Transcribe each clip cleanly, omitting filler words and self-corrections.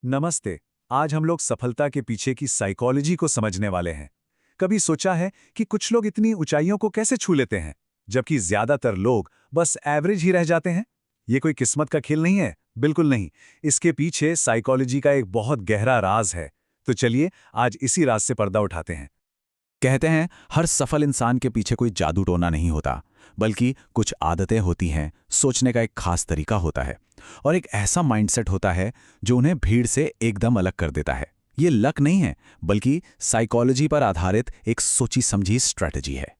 नमस्ते। आज हम लोग सफलता के पीछे की साइकोलॉजी को समझने वाले हैं। कभी सोचा है कि कुछ लोग इतनी ऊंचाइयों को कैसे छू लेते हैं, जबकि ज्यादातर लोग बस एवरेज ही रह जाते हैं? ये कोई किस्मत का खेल नहीं है, बिल्कुल नहीं। इसके पीछे साइकोलॉजी का एक बहुत गहरा राज है। तो चलिए आज इसी राज से पर्दा उठाते हैं। कहते हैं हर सफल इंसान के पीछे कोई जादू टोना नहीं होता, बल्कि कुछ आदतें होती हैं, सोचने का एक खास तरीका होता है और एक ऐसा माइंडसेट होता है जो उन्हें भीड़ से एकदम अलग कर देता है। ये लक नहीं है, बल्कि साइकोलॉजी पर आधारित एक सोची समझी स्ट्रैटेजी है।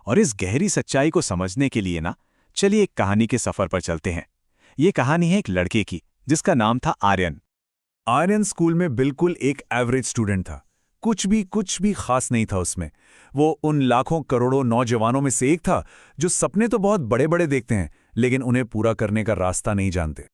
और इस गहरी सच्चाई को समझने के लिए चलिए एक कहानी के सफर पर चलते हैं। ये कहानी है एक लड़के की जिसका नाम था आर्यन। आर्यन स्कूल में बिल्कुल एक एवरेज स्टूडेंट था। कुछ भी खास नहीं था उसमें। वो उन लाखों करोड़ों नौजवानों में से एक था जो सपने तो बहुत बड़े बड़े देखते हैं, लेकिन उन्हें पूरा करने का रास्ता नहीं जानते।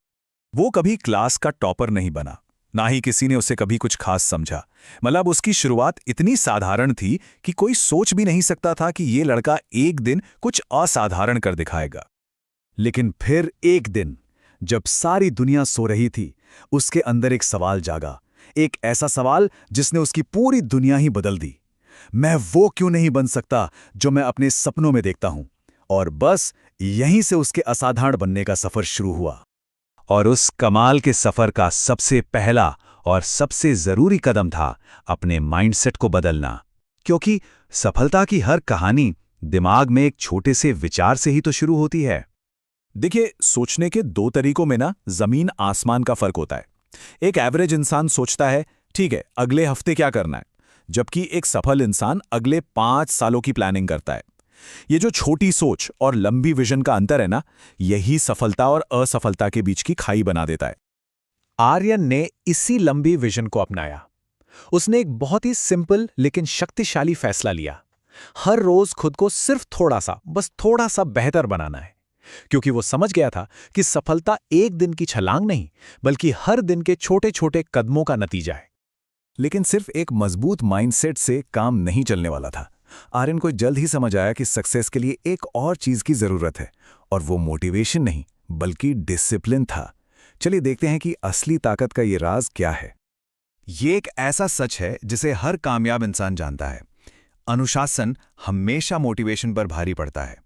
वो कभी क्लास का टॉपर नहीं बना, ना ही किसी ने उसे कभी कुछ खास समझा। मतलब उसकी शुरुआत इतनी साधारण थी कि कोई सोच भी नहीं सकता था कि ये लड़का एक दिन कुछ असाधारण कर दिखाएगा। लेकिन फिर एक दिन, जब सारी दुनिया सो रही थी, उसके अंदर एक सवाल जागा। एक ऐसा सवाल जिसने उसकी पूरी दुनिया ही बदल दी। मैं वो क्यों नहीं बन सकता जो मैं अपने सपनों में देखता हूं? और बस यहीं से उसके असाधारण बनने का सफर शुरू हुआ। और उस कमाल के सफर का सबसे पहला और सबसे जरूरी कदम था अपने माइंडसेट को बदलना। क्योंकि सफलता की हर कहानी दिमाग में एक छोटे से विचार से ही तो शुरू होती है। देखिए, सोचने के दो तरीकों में जमीन आसमान का फर्क होता है। एक एवरेज इंसान सोचता है, ठीक है, अगले हफ्ते क्या करना है, जबकि एक सफल इंसान अगले 5 सालों की प्लानिंग करता है। ये जो छोटी सोच और लंबी विजन का अंतर है यही सफलता और असफलता के बीच की खाई बना देता है। आर्यन ने इसी लंबी विजन को अपनाया। उसने एक बहुत ही सिंपल लेकिन शक्तिशाली फैसला लिया। हर रोज खुद को सिर्फ बस थोड़ा सा बेहतर बनाना है। क्योंकि वो समझ गया था कि सफलता एक दिन की छलांग नहीं, बल्कि हर दिन के छोटे छोटे कदमों का नतीजा है। लेकिन सिर्फ एक मजबूत माइंडसेट से काम नहीं चलने वाला था। आर्यन को जल्द ही समझ आया कि सक्सेस के लिए एक और चीज की जरूरत है, और वो मोटिवेशन नहीं, बल्कि डिसिप्लिन था। चलिए देखते हैं कि असली ताकत का ये राज क्या है। ये एक ऐसा सच है जिसे हर कामयाब इंसान जानता है। अनुशासन हमेशा मोटिवेशन पर भारी पड़ता है।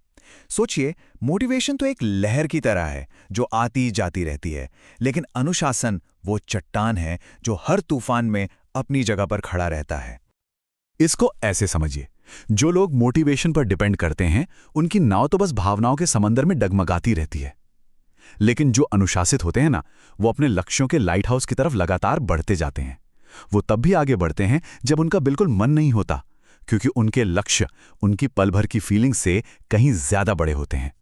सोचिए, मोटिवेशन तो एक लहर की तरह है जो आती जाती रहती है, लेकिन अनुशासन वो चट्टान है जो हर तूफान में अपनी जगह पर खड़ा रहता है। इसको ऐसे समझिए, जो लोग मोटिवेशन पर डिपेंड करते हैं, उनकी नाव तो बस भावनाओं के समंदर में डगमगाती रहती है। लेकिन जो अनुशासित होते हैं वो अपने लक्ष्यों के लाइट हाउस की तरफ लगातार बढ़ते जाते हैं। वो तब भी आगे बढ़ते हैं जब उनका बिल्कुल मन नहीं होता, क्योंकि उनके लक्ष्य उनकी पल भर की फीलिंग से कहीं ज्यादा बड़े होते हैं।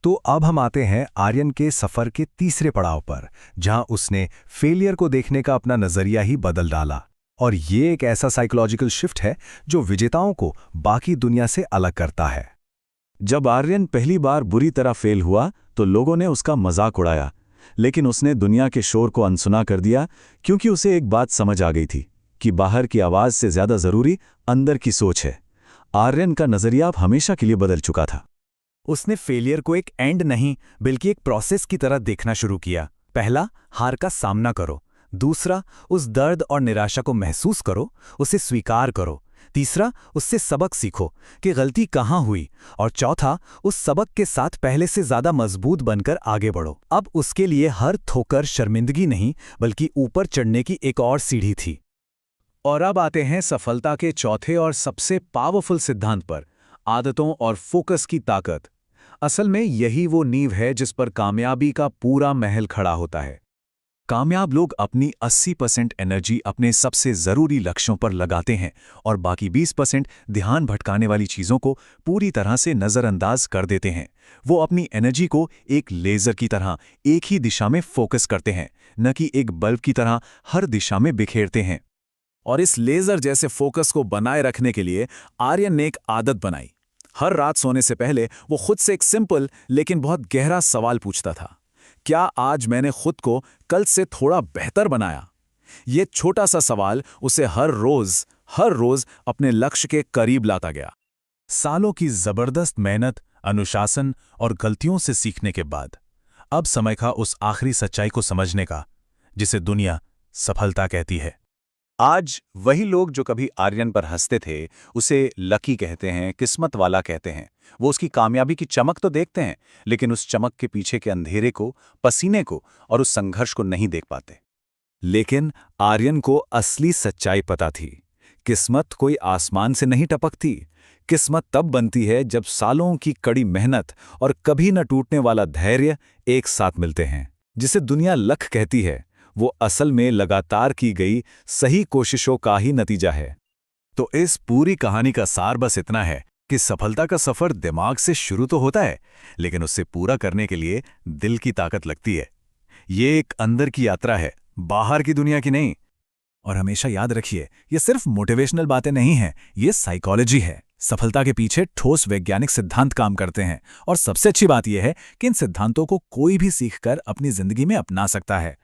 तो अब हम आते हैं आर्यन के सफर के तीसरे पड़ाव पर, जहां उसने फेलियर को देखने का अपना नजरिया ही बदल डाला। और ये एक ऐसा साइकोलॉजिकल शिफ्ट है जो विजेताओं को बाकी दुनिया से अलग करता है। जब आर्यन पहली बार बुरी तरह फेल हुआ तो लोगों ने उसका मजाक उड़ाया, लेकिन उसने दुनिया के शोर को अनसुना कर दिया, क्योंकि उसे एक बात समझ आ गई थी कि बाहर की आवाज से ज्यादा जरूरी अंदर की सोच है। आर्यन का नजरिया अब हमेशा के लिए बदल चुका था। उसने फेलियर को एक एंड नहीं, बल्कि एक प्रोसेस की तरह देखना शुरू किया। पहला, हार का सामना करो। दूसरा, उस दर्द और निराशा को महसूस करो, उसे स्वीकार करो। तीसरा, उससे सबक सीखो कि गलती कहाँ हुई। और चौथा, उस सबक के साथ पहले से ज्यादा मजबूत बनकर आगे बढ़ो। अब उसके लिए हर ठोकर शर्मिंदगी नहीं, बल्कि ऊपर चढ़ने की एक और सीढ़ी थी। और अब आते हैं सफलता के चौथे और सबसे पावरफुल सिद्धांत पर, आदतों और फोकस की ताकत। असल में यही वो नींव है जिस पर कामयाबी का पूरा महल खड़ा होता है। कामयाब लोग अपनी 80% एनर्जी अपने सबसे जरूरी लक्ष्यों पर लगाते हैं और बाकी 20% ध्यान भटकाने वाली चीजों को पूरी तरह से नजरअंदाज कर देते हैं। वो अपनी एनर्जी को एक लेजर की तरह एक ही दिशा में फोकस करते हैं, न कि एक बल्ब की तरह हर दिशा में बिखेरते हैं। और इस लेजर जैसे फोकस को बनाए रखने के लिए आर्यन ने एक आदत बनाई। हर रात सोने से पहले वो खुद से एक सिंपल लेकिन बहुत गहरा सवाल पूछता था, क्या आज मैंने खुद को कल से थोड़ा बेहतर बनाया? ये छोटा सा सवाल उसे हर रोज अपने लक्ष्य के करीब लाता गया। सालों की जबरदस्त मेहनत, अनुशासन और गलतियों से सीखने के बाद अब समय था उस आखिरी सच्चाई को समझने का, जिसे दुनिया सफलता कहती है। आज वही लोग जो कभी आर्यन पर हंसते थे, उसे लकी कहते हैं, किस्मत वाला कहते हैं। वो उसकी कामयाबी की चमक तो देखते हैं, लेकिन उस चमक के पीछे के अंधेरे को, पसीने को और उस संघर्ष को नहीं देख पाते। लेकिन आर्यन को असली सच्चाई पता थी। किस्मत कोई आसमान से नहीं टपकती। किस्मत तब बनती है जब सालों की कड़ी मेहनत और कभी न टूटने वाला धैर्य एक साथ मिलते हैं। जिसे दुनिया लक कहती है, वो असल में लगातार की गई सही कोशिशों का ही नतीजा है। तो इस पूरी कहानी का सार बस इतना है कि सफलता का सफर दिमाग से शुरू तो होता है, लेकिन उससे पूरा करने के लिए दिल की ताकत लगती है। ये एक अंदर की यात्रा है, बाहर की दुनिया की नहीं। और हमेशा याद रखिए, ये सिर्फ मोटिवेशनल बातें नहीं हैं, ये साइकोलॉजी है। सफलता के पीछे ठोस वैज्ञानिक सिद्धांत काम करते हैं, और सबसे अच्छी बात यह है कि इन सिद्धांतों को कोई भी सीखकर अपनी जिंदगी में अपना सकता है।